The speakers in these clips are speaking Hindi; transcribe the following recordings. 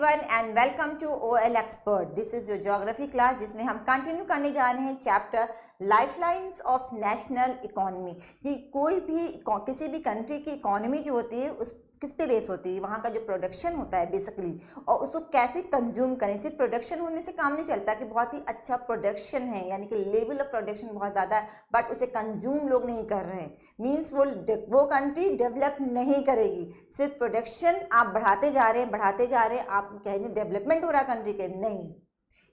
Everyone and welcome to OL expert. This is your geography class जिसमें हम कंटिन्यू करने जा रहे हैं chapter lifelines of national economy. कि कोई भी किसी भी कंट्री की इकोनॉमी जो होती है उस किस पे बेस होती है, वहाँ का जो प्रोडक्शन होता है बेसिकली, और उसको कैसे कंज्यूम करें। सिर्फ प्रोडक्शन होने से काम नहीं चलता कि बहुत ही अच्छा प्रोडक्शन है, यानी कि लेवल ऑफ प्रोडक्शन बहुत ज़्यादा है, बट उसे कंज्यूम लोग नहीं कर रहे हैं, मीन्स वो कंट्री डेवलप नहीं करेगी। सिर्फ प्रोडक्शन आप बढ़ाते जा रहे हैं, आप कहेंगे डेवलपमेंट हो रहा है कंट्री के, नहीं,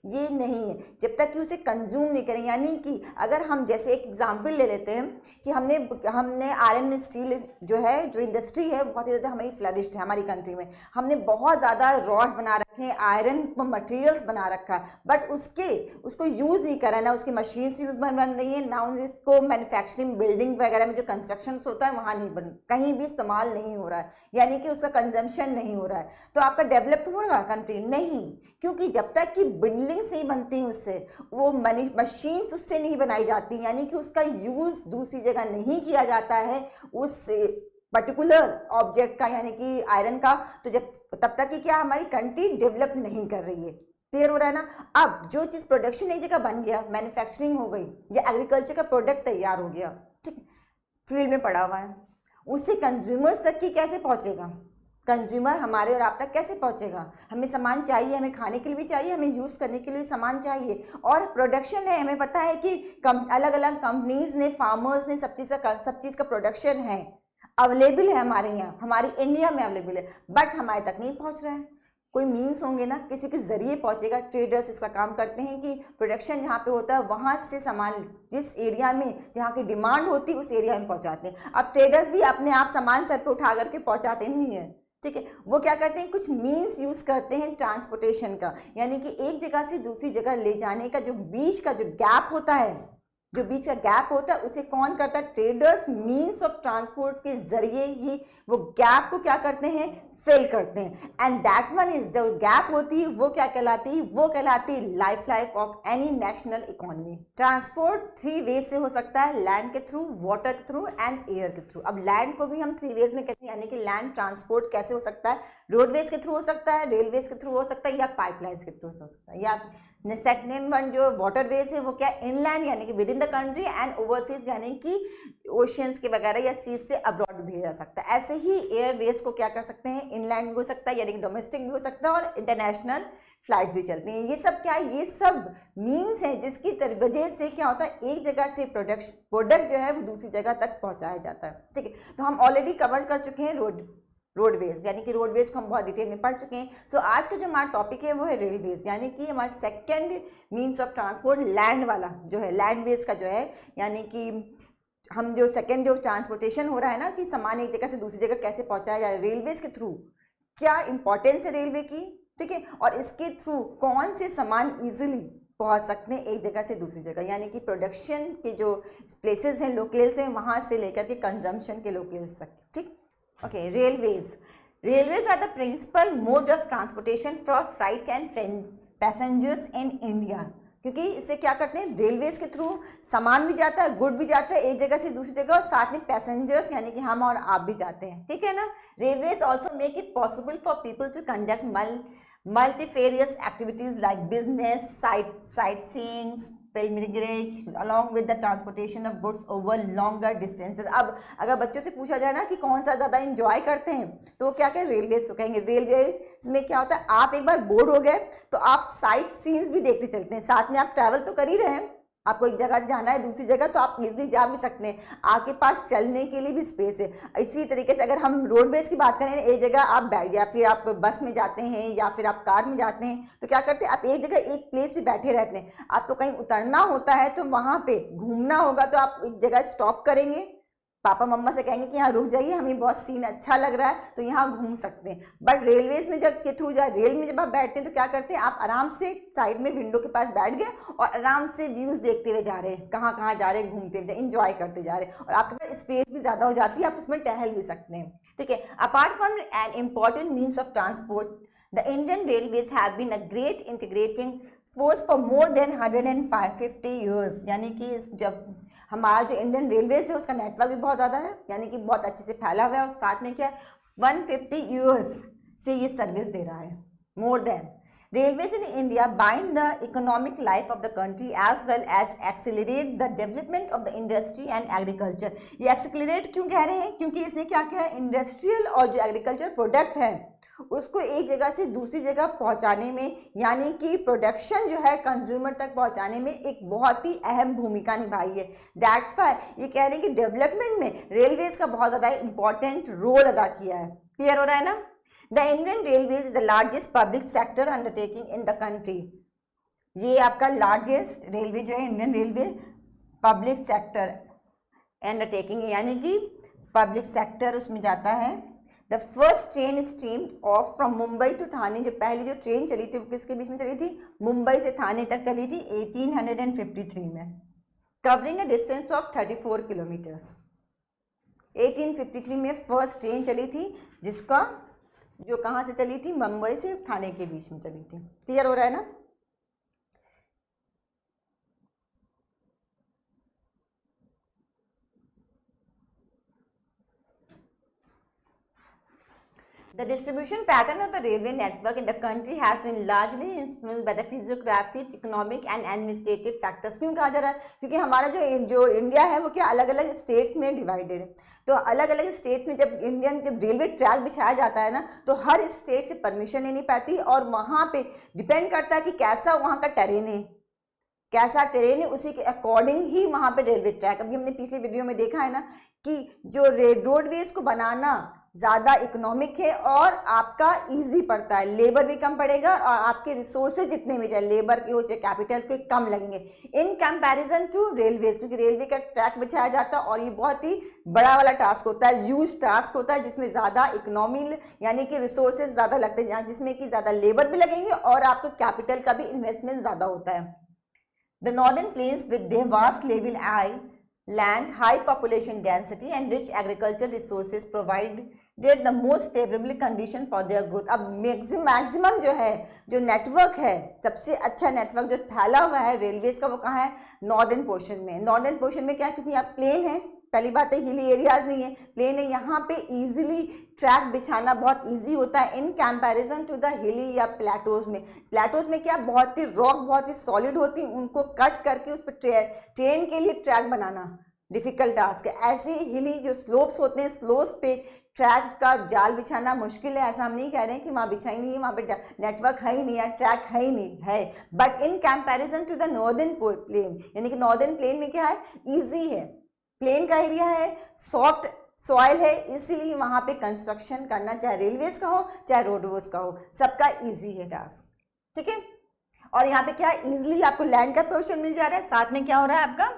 ये नहीं है जब तक कि उसे कंज्यूम नहीं करें। यानी कि अगर हम जैसे एक एग्जांपल ले लेते हैं कि हमने आयरन स्टील जो है, जो इंडस्ट्री है बहुत ही ज़्यादा हमारी फ्लरिश्ड है हमारी कंट्री में। हमने बहुत ज़्यादा रॉड्स बना रखे हैं, आयरन मटेरियल्स बना रखा है, बट उसको यूज़ नहीं कर रहा है, ना उसकी मशीन्स यूज बन रही है, ना उसको मैन्युफैक्चरिंग बिल्डिंग वगैरह में जो कंस्ट्रक्शन होता है वहाँ नहीं कहीं भी इस्तेमाल नहीं हो रहा है, यानी कि उसका कंजम्पशन नहीं हो रहा है। तो आपका डेवलप हो रहा कंट्री नहीं, क्योंकि जब तक कि बिल्डिंग्स नहीं बनती हैं उससे, वो मशीन्स उससे नहीं बनाई जाती, यानी कि उसका यूज दूसरी जगह नहीं किया जाता है उस पर्टिकुलर ऑब्जेक्ट का, यानी कि आयरन का, तो तब तक कि क्या हमारी कंट्री डेवलप नहीं कर रही है। क्लियर हो रहा है ना। अब जो चीज प्रोडक्शन एक जगह बन गया, मैन्युफैक्चरिंग हो गई या एग्रीकल्चर का प्रोडक्ट तैयार हो गया, ठीक है, फील्ड में पड़ा हुआ है, उससे कंज्यूमर्स तक की कैसे पहुंचेगा, कंज्यूमर हमारे और आप तक कैसे पहुंचेगा। हमें सामान चाहिए, हमें खाने के लिए भी चाहिए, हमें यूज़ करने के लिए सामान चाहिए, और प्रोडक्शन है, हमें पता है कि अलग अलग कंपनीज ने, फार्मर्स ने, सब चीज़ का प्रोडक्शन है, अवेलेबल है हमारे यहाँ, हमारी इंडिया में अवेलेबल है, बट हमारे तक नहीं पहुँच रहा है। कोई मीन्स होंगे ना, किसी के जरिए पहुंचेगा। ट्रेडर्स इसका काम करते हैं कि प्रोडक्शन जहाँ पे होता है वहाँ से सामान जिस एरिया में जहाँ की डिमांड होती है उस एरिया में पहुँचाते हैं। अब ट्रेडर्स भी अपने आप सामान सर पे उठा करके पहुँचाते नहीं है, ठीक है, वो क्या करते हैं, कुछ मीन्स यूज करते हैं ट्रांसपोर्टेशन का, यानी कि एक जगह से दूसरी जगह ले जाने का जो बीच का जो गैप होता है, उसे कौन करता है, ट्रेडर्स मीन्स ऑफ ट्रांसपोर्ट के जरिए ही वो गैप को क्या करते हैं, फिल करते हैं। एंड दैट वन इज जो गैप होती है वो क्या कहलाती है, वो कहलाती है life of any national economy. Transport 3 वे से हो सकता है, लैंड के थ्रू, वाटर के थ्रू एंड एयर के थ्रू। अब लैंड को भी हम 3 वेज में कहते हैं, यानी कि लैंड ट्रांसपोर्ट कैसे हो सकता है, रोडवेज के थ्रू हो सकता है, रेलवेज के थ्रू हो सकता है, या पाइपलाइंस के थ्रू हो सकता है, या सेकंड वन जो वाटर वेज है वो क्या, इनलैंड यानी कि with in the country, and overseas यानी कि ओशियंस के वगैरह या सीज से अब्रॉड भेजा जा सकता है। ऐसे ही एयरवेज को क्या कर सकते हैं, इनलैंड भी हो सकता है, यानी कि डोमेस्टिक भी हो सकता है, और इंटरनेशनल फ्लाइट्स भी चलती हैं। ये सब क्या है, ये सब मीन्स है जिसकी वजह से क्या होता है, एक जगह से प्रोडक्ट जो है वो दूसरी जगह तक पहुंचाया जाता है, ठीक है। तो हम ऑलरेडी कवर कर चुके हैं रोडवेज, यानी कि रोडवेज को हम बहुत डिटेल में पढ़ चुके हैं। सो आज का जो हमारा टॉपिक है वो है रेलवेज, यानी कि हमारा second means of transport land वाला जो है, लैंडवेज का जो है, यानी कि हम जो सेकंड जो ट्रांसपोर्टेशन हो रहा है ना, कि सामान एक जगह से दूसरी जगह कैसे पहुंचाया जाए रेलवेज के थ्रू, क्या इंपॉर्टेंस है रेलवे की, ठीक है, और इसके थ्रू कौन से सामान ईजिली पहुंच सकते हैं एक जगह से दूसरी जगह, यानी कि प्रोडक्शन के जो प्लेसेस हैं, लोकेल्स हैं, वहां से लेकर के कंजम्पशन के लोकेल्स तक, ठीक। Okay, railways are the principal mode of transportation for freight and passengers in India। क्योंकि इससे क्या करते हैं, रेलवेज के थ्रू सामान भी जाता है, गुड भी जाता है एक जगह से दूसरी जगह, और साथ में पैसेंजर्स यानी कि हम और आप भी जाते हैं, ठीक है ना। Railways also make it possible for people to conduct multifarious activities like business, sightseeing, pilgrimage, along with the transportation of goods over longer distances। अब अगर बच्चों से पूछा जाए ना कि कौन सा ज़्यादा इंजॉय करते हैं, तो वो क्या कहें, रेलवेज तो कहेंगे। रेलवेज में क्या होता है, आप एक बार बोर हो गए तो आप साइट सीन्स भी देखते चलते हैं, साथ में आप ट्रैवल तो कर ही रहे हैं, आपको एक जगह से जाना है दूसरी जगह तो आप इजली जा भी सकते हैं, आपके पास चलने के लिए भी स्पेस है। इसी तरीके से अगर हम रोडवेज की बात करें, एक जगह आप बैठ, या फिर आप बस में जाते हैं या फिर आप कार में जाते हैं, तो क्या करते हैं, आप एक जगह एक प्लेस से बैठे रहते हैं। आपको कहीं उतरना होता है तो वहाँ पे घूमना होगा, तो आप एक जगह स्टॉप करेंगे, पापा मम्मा से कहेंगे कि यहाँ रुक जाइए, हमें बहुत सीन अच्छा लग रहा है, तो यहाँ घूम सकते हैं। बट रेलवेज में जब के थ्रू रेल में जब आप बैठते हैं तो क्या करते हैं, आप आराम से साइड में विंडो के पास बैठ गए और आराम से व्यूज देखते हुए जा रहे हैं, कहाँ कहाँ जा रहे हैं, घूमते हुए इंजॉय करते जा रहे हैं, और आपके पास स्पेस भी ज़्यादा हो जाती है, आप उसमें टहल भी सकते हैं, ठीक है। Apart from an important means of transport, the Indian railways have been a great integrating force for more than 150 years. यानी कि जब हमारा जो इंडियन रेलवेज है उसका नेटवर्क भी बहुत ज़्यादा है, यानी कि बहुत अच्छे से फैला हुआ है, और साथ में क्या 150 ईयर्स से ये सर्विस दे रहा है, more than. Railways in India bind the economic life of the country as well as accelerate the development of the industry and agriculture. ये accelerate क्यों कह रहे हैं? क्योंकि इसने क्या किया है, इंडस्ट्रियल और जो एग्रीकल्चर प्रोडक्ट है उसको एक जगह से दूसरी जगह पहुंचाने में, यानी कि प्रोडक्शन जो है कंज्यूमर तक पहुंचाने में एक बहुत ही अहम भूमिका निभाई है. दैट्स वाई ये कह रहे हैं कि डेवलपमेंट में रेलवेज का बहुत ज़्यादा इंपॉर्टेंट रोल अदा किया है. क्लियर हो रहा है ना? The Indian Railways is the largest public sector undertaking in the country. ये आपका लार्जेस्ट रेलवे जो है Indian railway public sector undertaking है, यानी कि पब्लिक सेक्टर उसमें जाता है. The first train stream off from Mumbai to Thane, जो पहली जो ट्रेन चली थी वो किसके बीच में चली थी? मुंबई से थाने तक चली थी 1853 में, covering a distance of 34 kilometres. 1853 में फर्स्ट ट्रेन चली थी जिसका जो कहाँ से चली थी? मुंबई से थाने के बीच में चली थी. क्लियर हो रहा है ना? The distribution pattern of the railway network in the country has been largely influenced by the physiographic, economic and administrative factors. क्यों कहा जा रहा है? क्योंकि हमारा जो इंडिया है वो क्या अलग अलग स्टेट्स में डिवाइडेड है. तो अलग अलग स्टेट्स में जब इंडियन रेलवे ट्रैक बिछाया जाता है ना, तो हर स्टेट से परमिशन लेनी पड़ती है और वहाँ पे डिपेंड करता है कि कैसा वहाँ का टेरेन है, कैसा ट्रेन है, उसी के अकॉर्डिंग ही वहाँ पे रेलवे ट्रैक. अभी हमने पिछले वीडियो में देखा है ना कि जो रोडवेज को बनाना ज़्यादा इकोनॉमिक है और आपका इजी पड़ता है, लेबर भी कम पड़ेगा और आपके रिसोर्सेज जितने भी चाहे लेबर के हो चाहे कैपिटल के कम लगेंगे इन कंपैरिजन टू रेलवेज. क्योंकि रेलवे का ट्रैक बिछाया जाता है और ये बहुत ही बड़ा वाला टास्क होता है, ह्यूज टास्क होता है जिसमें ज़्यादा इकोनॉमी यानी कि रिसोर्सेज ज़्यादा लगते हैं, जिसमें कि ज़्यादा लेबर भी लगेंगे और आपको कैपिटल का भी इन्वेस्टमेंट ज़्यादा होता है. The northern plains with their vast level land, high population density and rich agriculture resources provided the most favorable condition for their growth. अब मैक्सिमम जो है जो नेटवर्क है, सबसे अच्छा नेटवर्क जो फैला हुआ है रेलवेज का वो कहाँ है? नॉर्दर्न पोर्शन में. नॉर्दर्न पोर्शन में क्या है? क्योंकि यहाँ प्लेन है, पहली बात है हिली एरियाज नहीं है, प्लेन है, यहाँ पे इजीली ट्रैक बिछाना बहुत इजी होता है इन कंपैरिजन टू द हिली या प्लेटोज में. प्लेटोज में क्या बहुत ही रॉक बहुत ही सॉलिड होती है, उनको कट करके उस पर ट्रेन के लिए ट्रैक बनाना डिफिकल्ट टास्क है. ऐसे हिली जो स्लोप्स होते हैं, स्लोप्स पे ट्रैक का जाल बिछाना मुश्किल है. ऐसा हम नहीं कह रहे हैं कि वहाँ बिछाई नहीं है, वहाँ पे नेटवर्क है ही नहीं है, ट्रैक है ही नहीं है, but in comparison to the northern plain, यानी कि नॉर्दर्न प्लेन में क्या है? ईजी है, प्लेन का एरिया है, सॉफ्ट सॉइल है, इसीलिए वहाँ पे कंस्ट्रक्शन करना चाहे रेलवेज का हो चाहे रोडवेज का हो सबका इजी है टास्क. ठीक है? और यहाँ पे क्या इजीली आपको लैंड का पोर्शन मिल जा रहा है, साथ में क्या हो रहा है आपका?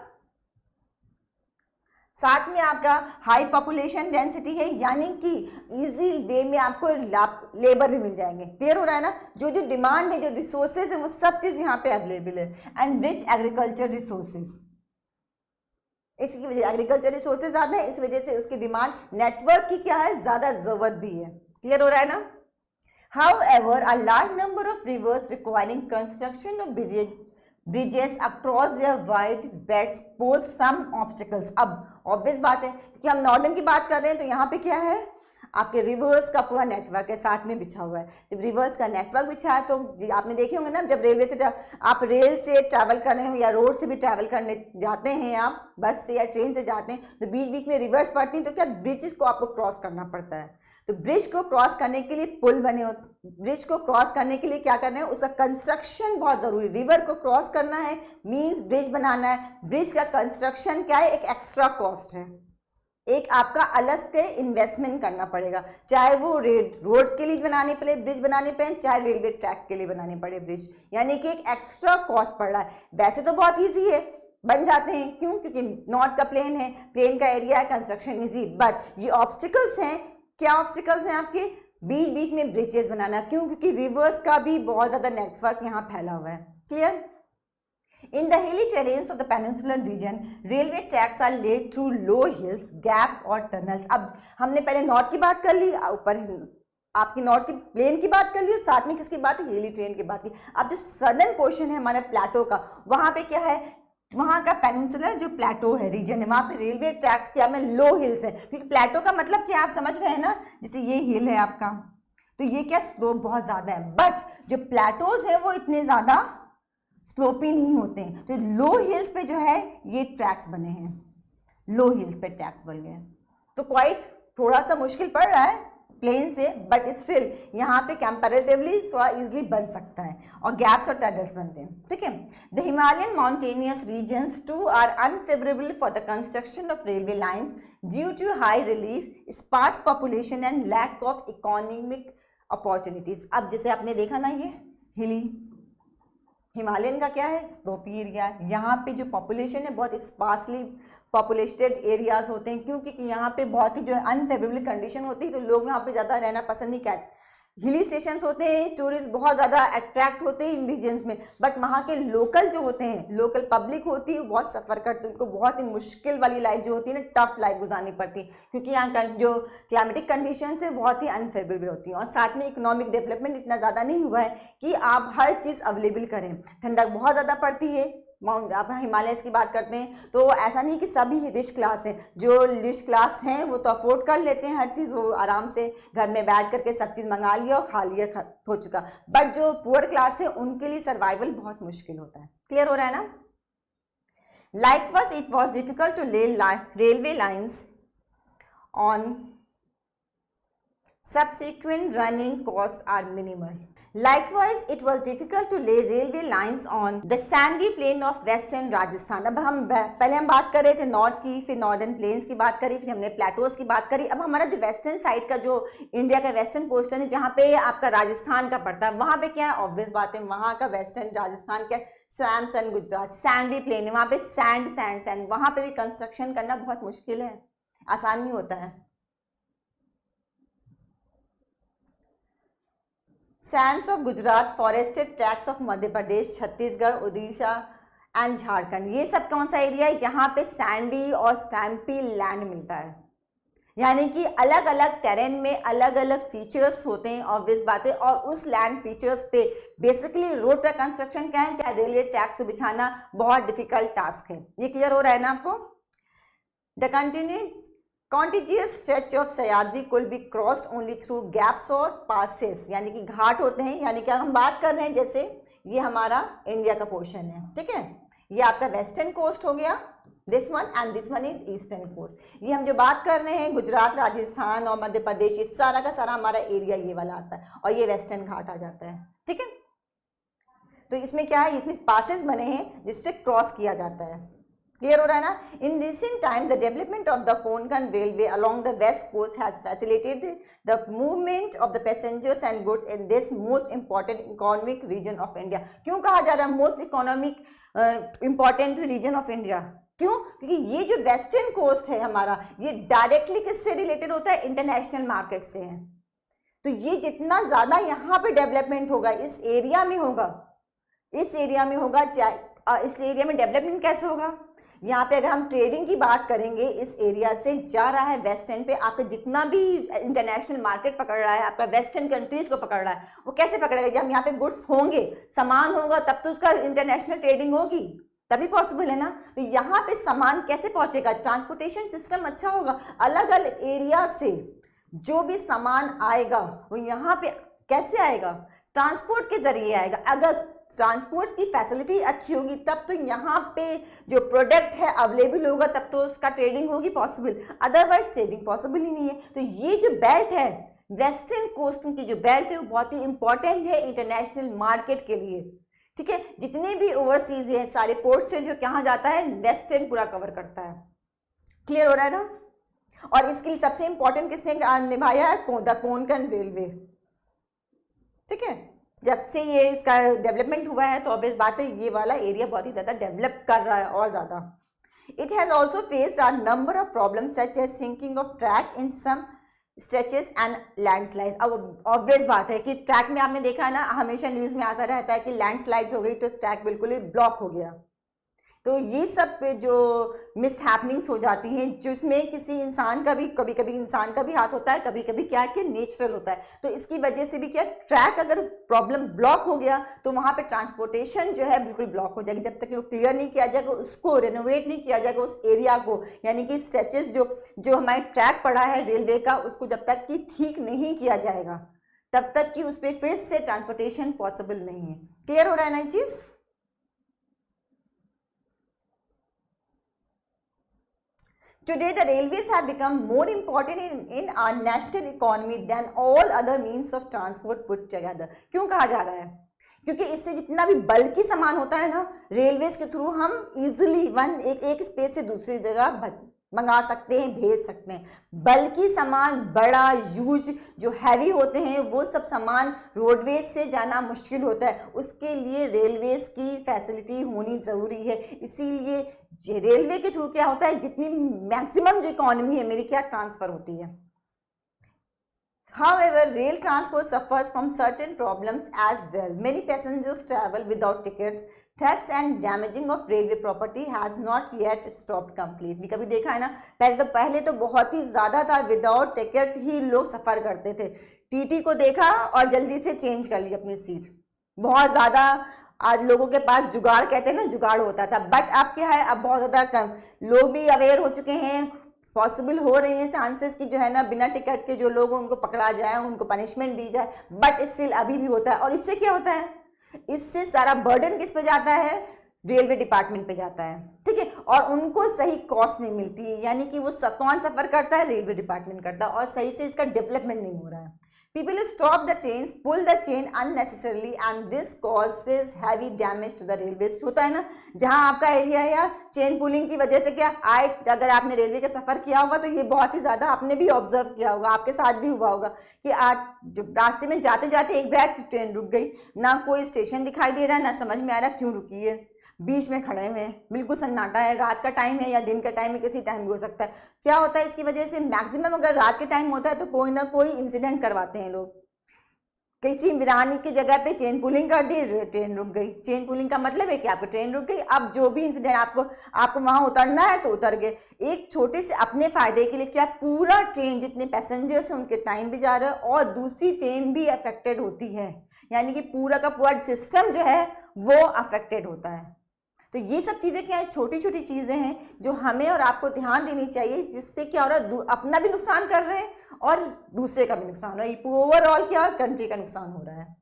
साथ में आपका हाई पॉपुलेशन डेंसिटी है, यानी कि इजी वे में आपको लेबर भी मिल जाएंगे. क्लियर हो रहा है ना? जो जो डिमांड है, जो रिसोर्सेज है वो सब चीज़ यहाँ पे अवेलेबल है. एंड रिच एग्रीकल्चर रिसोर्सेज, इसकी वजह एग्रीकल्चर रिसोर्सेज ज़्यादा है, इस वजह से उसकी डिमांड नेटवर्क की क्या है? ज़्यादा ज़रूरत भी है. क्लियर हो रहा है ना? However, a large number of rivers requiring construction of bridges across their wide beds pose some obstacles. अब ऑब्वियस बात है कि हम नॉर्दर्न की बात कर रहे हैं तो यहाँ पे क्या है? आपके रिवर्स का पूरा नेटवर्क है साथ में बिछा हुआ है. जब रिवर्स का नेटवर्क बिछा है तो आपने देखे होंगे ना, जब रेलवे से आप रेल से ट्रैवल कर रहे हो या रोड से भी ट्रैवल करने जाते हैं, आप बस से या ट्रेन से जाते हैं तो बीच बीच में रिवर्स पड़ती हैं, तो क्या ब्रिज को आपको क्रॉस करना पड़ता है. तो ब्रिज को क्रॉस करने के लिए पुल बने हो, ब्रिज को क्रॉस करने के लिए क्या करना है? उसका कंस्ट्रक्शन बहुत ज़रूरी. रिवर को क्रॉस करना है मीन्स ब्रिज बनाना है. ब्रिज का कंस्ट्रक्शन क्या है? एक एक्स्ट्रा कॉस्ट है, एक आपका अलग से इन्वेस्टमेंट करना पड़ेगा, चाहे वो रोड के लिए बनाने पड़े ब्रिज बनाने पड़े, चाहे रेलवे ट्रैक के लिए बनाने पड़े ब्रिज, यानी कि एक एक्स्ट्रा कॉस्ट पड़ रहा है. वैसे तो बहुत इजी है, बन जाते हैं. क्यों? क्योंकि नॉर्थ का प्लेन है, प्लेन का एरिया है, कंस्ट्रक्शन इजी. बट ये ऑब्स्टिकल्स हैं. क्या ऑब्स्टिकल्स हैं आपके? बीच बीच में ब्रिजेस बनाना. क्यों? क्योंकि रिवर्स का भी बहुत ज़्यादा नेटवर्क यहाँ फैला हुआ है. Clear? In the hilly terrains of the peninsular region, railway tracks are laid through low hills, gaps और tunnels. अब हमने पहले नॉर्थ की बात कर ली, ऊपर आपकी नॉर्थ की प्लेन की बात कर ली, साथ में किसकी बात है? हिली ट्रेन की बात की. अब जो सदर्न पोर्शन है हमारे प्लेटो का, वहाँ पे क्या है? वहाँ का पेनिनसुलर जो प्लेटो है रीजन है, वहाँ पे रेलवे ट्रैक्स क्या में लो हिल्स है. क्योंकि प्लेटो का मतलब क्या आप समझ रहे हैं ना? जैसे ये हिल है आपका, तो ये क्या स्लोप बहुत ज़्यादा है, बट जो प्लेटोज है वो इतने ज़्यादा स्लोपी नहीं होते हैं। तो लो हिल्स पे जो है ये ट्रैक्स बने हैं, लो हिल्स पे ट्रैक्स बन गए हैं। तो क्वाइट थोड़ा सा मुश्किल पड़ रहा है प्लेन से, बट स्टिल यहाँ पे कंपैरेटिवली थोड़ा इजीली बन सकता है, और गैप्स और टनल्स बनते हैं, ठीक है। The Himalayan mountainous regions too are unfavourable for the construction of railway lines due to high relief, sparse population and lack of economic opportunities. अब जैसे आपने देखा ना, ये हिली हिमालयन का क्या है, स्लोपी एरिया है। यहाँ पे जो पॉपुलेशन है बहुत स्पार्सली पॉपुलेटेड एरियाज होते हैं, क्योंकि यहाँ पे बहुत ही जो अनफेवरेबल कंडीशन होती है, तो लोग यहाँ पे ज़्यादा रहना पसंद नहीं करते। हिली स्टेशंस होते हैं, टूरिस्ट बहुत ज़्यादा अट्रैक्ट होते हैं इन रीजन्स में, बट वहाँ के लोकल जो होते हैं, लोकल पब्लिक होती है, बहुत सफ़र करती है, उनको बहुत ही मुश्किल वाली लाइफ जो होती है ना, टफ लाइफ गुजारनी पड़ती है, क्योंकि यहाँ का जो क्लाइमेटिक कंडीशंस है बहुत ही अनफेवरेबल होती हैं, और साथ में इकोनॉमिक डेवलपमेंट इतना ज़्यादा नहीं हुआ है कि आप हर चीज़ अवेलेबल करें। ठंडक बहुत ज़्यादा पड़ती है, माउंट आप हिमालयस की बात करते हैं तो ऐसा नहीं कि सभी रिच क्लास हैं, जो रिच क्लास हैं वो तो अफोर्ड कर लेते हैं हर चीज़, वो आराम से घर में बैठ करके सब चीज़ मंगा लिया और खा लिया, हो चुका। बट जो पुअर क्लास है उनके लिए सर्वाइवल बहुत मुश्किल होता है। क्लियर हो रहा है ना? Likewise it was difficult to lay railway lines on subsequent running costs are minimal. Likewise, it was difficult to lay railway lines on the sandy plain of western Rajasthan. अब हम पहले हम बात कर रहे थे नॉर्थ की, फिर नॉर्दर्न प्लेन्स की बात करी, फिर हमने प्लेटोज की बात करी। अब हमारा जो वेस्टर्न साइड का जो इंडिया का वेस्टर्न पोर्शन है, जहाँ पे आपका राजस्थान का पड़ता है, वहाँ पे क्या है, ऑब्वियस बात है, वहाँ का वेस्टर्न राजस्थान क्या स्वयं सन गुजरात सैंडी प्लेन है, वहाँ पे सैंड, वहाँ पे भी कंस्ट्रक्शन करना बहुत मुश्किल है, आसान नहीं होता है। Sands of Gujarat, forested tracts of Madhya Pradesh, Chhattisgarh, Orissa and Jharkhand, ये सब कौन सा एरिया है जहाँ पे सैंडी और स्टैम्पी लैंड मिलता है, यानी कि अलग अलग टेरेन में अलग अलग फीचर्स होते हैं, ऑब्वियस बात है, और उस लैंड फीचर्स पे बेसिकली रोड का कंस्ट्रक्शन क्या है, चाहे रेलवे ट्रैक्स को बिछाना बहुत डिफिकल्ट टास्क है। ये क्लियर हो रहा है ना आपको? The contiguous stretch of Sahyadri could be crossed only through gaps or passes, यानी कि घाट होते हैं, यानी कि हम बात कर रहे हैं जैसे ये हमारा इंडिया का पोर्शन है, ठीक है, ये आपका वेस्टर्न कोस्ट हो गया, this one, and this one is eastern coast. ये हम जो बात कर रहे हैं गुजरात, राजस्थान और मध्य प्रदेश, ये सारा का सारा हमारा एरिया ये वाला आता है, और ये वेस्टर्न घाट आ जाता है, ठीक है। तो इसमें क्या है, इसमें पासेस बने हैं जिससे क्रॉस किया जाता है। क्लियर हो रहा है ना? In recent times the development of the Konkan railway along the west coast has facilitated the movement of the passengers and goods in this most important economic region of India. क्यों कहा जा रहा है most economic important region of India? क्यों? क्योंकि ये जो वेस्टर्न कोस्ट है हमारा, ये डायरेक्टली किससे रिलेटेड होता है, इंटरनेशनल मार्केट से है। तो ये जितना ज्यादा यहाँ पे डेवलपमेंट होगा, इस एरिया में होगा, इस एरिया में होगा, इस एरिया में डेवलपमेंट कैसे होगा, यहाँ पे अगर हम ट्रेडिंग की बात करेंगे, इस एरिया से जा रहा है वेस्टर्न पे, आपका जितना भी इंटरनेशनल मार्केट पकड़ रहा है, आपका वेस्टर्न कंट्रीज को पकड़ रहा है, वो कैसे पकड़ेगा? जब यहाँ पे गुड्स होंगे, सामान होगा, तब तो उसका इंटरनेशनल ट्रेडिंग होगी, तभी पॉसिबल है ना। तो यहाँ पे सामान कैसे पहुंचेगा? ट्रांसपोर्टेशन सिस्टम अच्छा होगा, अलग अलग एरिया से जो भी सामान आएगा वो यहाँ पे कैसे आएगा? ट्रांसपोर्ट के जरिए आएगा। अगर ट्रांसपोर्ट की फैसिलिटी अच्छी होगी तब तो यहाँ पे जो प्रोडक्ट है अवेलेबल होगा, तब तो उसका ट्रेडिंग होगी पॉसिबल, अदरवाइज ट्रेडिंग पॉसिबल ही नहीं है। तो ये जो बेल्ट है, वेस्टर्न कोस्ट की जो बेल्ट है, वो बहुत ही इंपॉर्टेंट है इंटरनेशनल मार्केट के लिए, ठीक है। जितने भी ओवरसीज हैं सारे पोर्ट से जो कहाँ जाता है, वेस्टर्न पूरा कवर करता है। क्लियर हो रहा है ना? और इसके लिए सबसे इंपॉर्टेंट किसने निभाया है? द कोंकण रेलवे, ठीक है। जब से ये इसका डेवलपमेंट हुआ है तो ऑब्वियस बात है ये वाला एरिया बहुत ही ज़्यादा डेवलप कर रहा है और ज़्यादा। It has also faced a number of problems such as sinking of track in some stretches and landslides. अब ऑब्वियस बात है कि ट्रैक में आपने देखा है ना, हमेशा न्यूज़ में आता रहता है कि लैंडस्लाइड्स हो गई तो ट्रैक बिल्कुल ही ब्लॉक हो गया। तो ये सब जो मिसहैपनिंग्स हो जाती हैं, जिसमें किसी इंसान का भी, कभी कभी इंसान का भी हाथ होता है, कभी कभी क्या है कि नेचुरल होता है। तो इसकी वजह से भी क्या, ट्रैक अगर प्रॉब्लम ब्लॉक हो गया तो वहाँ पे ट्रांसपोर्टेशन जो है बिल्कुल ब्लॉक हो जाएगी, जब तक वो क्लियर नहीं किया जाएगा, उसको रेनोवेट नहीं किया जाएगा उस एरिया को, यानी कि स्ट्रेचेस जो हमारे ट्रैक पड़ा है रेलवे का, उसको जब तक कि ठीक नहीं किया जाएगा तब तक कि उस पर फिर से ट्रांसपोर्टेशन पॉसिबल नहीं है। क्लियर हो रहा है ना ये चीज? Today, the railways have become more important in our national economy than all other means of transport put together. क्यों कहा जा रहा है? क्योंकि इससे जितना भी बल्कि सामान होता है ना, रेलवेज के थ्रू हम इजिली एक स्पेस से दूसरी जगह मंगा सकते हैं, भेज सकते हैं। बल्कि सामान बड़ा यूज जो हैवी होते हैं वो सब सामान रोडवेज से जाना मुश्किल होता है, उसके लिए रेलवेज की फैसिलिटी होनी ज़रूरी है। इसीलिए रेलवे के थ्रू क्या होता है, जितनी मैक्सिमम जो इकोनॉमी है मेरी क्या ट्रांसफ़र होती है। However, rail transport suffers from certain problems as well. Many passengers travel without tickets. Thefts and damaging of railway property has not yet stopped completely. कभी देखा है ना, पहले तो बहुत ही ज़्यादा था, विदाउट टिकट ही लोग सफ़र करते थे। टीटी को देखा और जल्दी से चेंज कर ली अपनी सीट। बहुत ज़्यादा आज लोगों के पास जुगाड़, कहते हैं ना, जुगाड़ होता था। बट अब क्या है, अब बहुत ज़्यादा कम लोग भी अवेयर हो चुके हैं। पॉसिबल हो रही है चांसेस कि जो है ना बिना टिकट के जो लोग उनको पकड़ा जाए, उनको पनिशमेंट दी जाए, बट स्टिल अभी भी होता है। और इससे क्या होता है, इससे सारा बर्डन किस पे जाता है, रेलवे डिपार्टमेंट पे जाता है, ठीक है। और उनको सही कॉस्ट नहीं मिलती है, यानी कि वो कौन सफ़र करता है, रेलवे डिपार्टमेंट करता है, और सही से इसका डेवलपमेंट नहीं हो रहा है। People stop the trains, pull the chain unnecessarily and this causes heavy damage to the railways. होता है ना, जहाँ आपका एरिया है या चेन पुलिंग की वजह से क्या अगर आपने रेलवे का सफ़र किया होगा तो ये बहुत ही ज़्यादा आपने भी ऑब्जर्व किया होगा, आपके साथ भी हुआ होगा कि आज रास्ते में जाते जाते एक बैग ट्रेन रुक गई, ना कोई स्टेशन दिखाई दे रहा है, ना समझ में आ रहा क्यों रुकी है, बीच में खड़े हुए हैं, बिल्कुल सन्नाटा है, रात का टाइम है या दिन का टाइम है, किसी टाइम भी हो सकता है। क्या होता है इसकी वजह से, मैक्सिमम अगर रात के टाइम होता है तो कोई ना कोई इंसिडेंट करवाते हैं लोग। किसी वीरानी की जगह पे चेन पुलिंग कर दी, ट्रेन रुक गई। चेन पुलिंग का मतलब है कि आपकी ट्रेन रुक गई, अब जो भी इंसिडेंट आपको वहां उतरना है तो उतर गए। एक छोटे से अपने फायदे के लिए क्या, पूरा ट्रेन जितने पैसेंजर्स हैं उनके टाइम भी जा रहा है और दूसरी ट्रेन भी अफेक्टेड होती है, यानी कि पूरा का पूरा सिस्टम जो है वो अफेक्टेड होता है। तो ये सब चीज़ें क्या है, छोटी छोटी चीज़ें हैं जो हमें और आपको ध्यान देनी चाहिए, जिससे क्या हो रहा है, अपना भी नुकसान कर रहे हैं और दूसरे का भी नुकसान हो रहा है, ओवरऑल क्या कंट्री का नुकसान हो रहा है।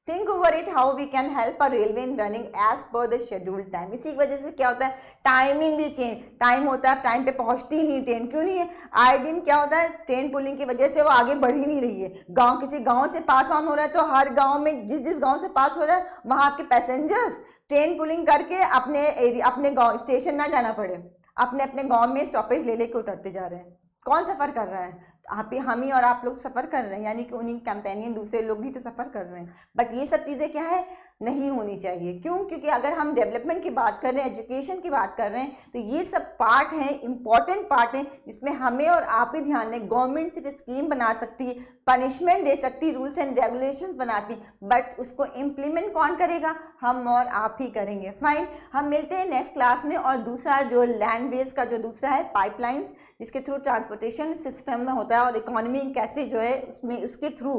Think over it how we can help a railway in running as per the scheduled time. इसी की वजह से क्या होता है, टाइमिंग भी चेंज, टाइम होता है टाइम पे पहुंचती ही नहीं ट्रेन, क्यों नहीं है, आए दिन क्या होता है, ट्रेन पुलिंग की वजह से वो आगे बढ़ ही नहीं रही है। गांव, किसी गांव से पास ऑन हो रहा है तो हर गांव में जिस गांव से पास हो रहा है वहां आपके पैसेंजर्स ट्रेन पुलिंग करके अपने गाँव स्टेशन ना जाना पड़े, अपने गाँव में स्टॉपेज ले लेके उतरते जा रहे हैं। कौन सफ़र कर रहा है, हम ही और आप लोग सफ़र कर रहे हैं, यानी कि उन्हीं कंपेनियन दूसरे लोग भी तो सफ़र कर रहे हैं। बट ये सब चीज़ें क्या है, नहीं होनी चाहिए। क्यों? क्योंकि अगर हम डेवलपमेंट की बात कर रहे हैं, एजुकेशन की बात कर रहे हैं, तो ये सब पार्ट हैं, इंपॉर्टेंट पार्ट हैं, जिसमें हमें और आप ही ध्यान दें। गवर्नमेंट सिर्फ स्कीम बना सकती है, पनिशमेंट दे सकती, रूल्स एंड रेगुलेशंस बनाती, बट उसको इम्प्लीमेंट कौन करेगा, हम और आप ही करेंगे। फाइन, हम मिलते हैं नेक्स्ट क्लास में। और दूसरा जो लैंड बेस का जो दूसरा है पाइपलाइंस, जिसके थ्रू ट्रांसपोर्टेशन सिस्टम में होता है और इकोनॉमी कैसे जो है उसमें उसके थ्रू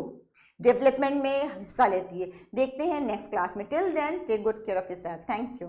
डेवलपमेंट में हिस्सा लेती है, देखते हैं नेक्स्ट क्लास में। Till then take good care of yourself. Thank you.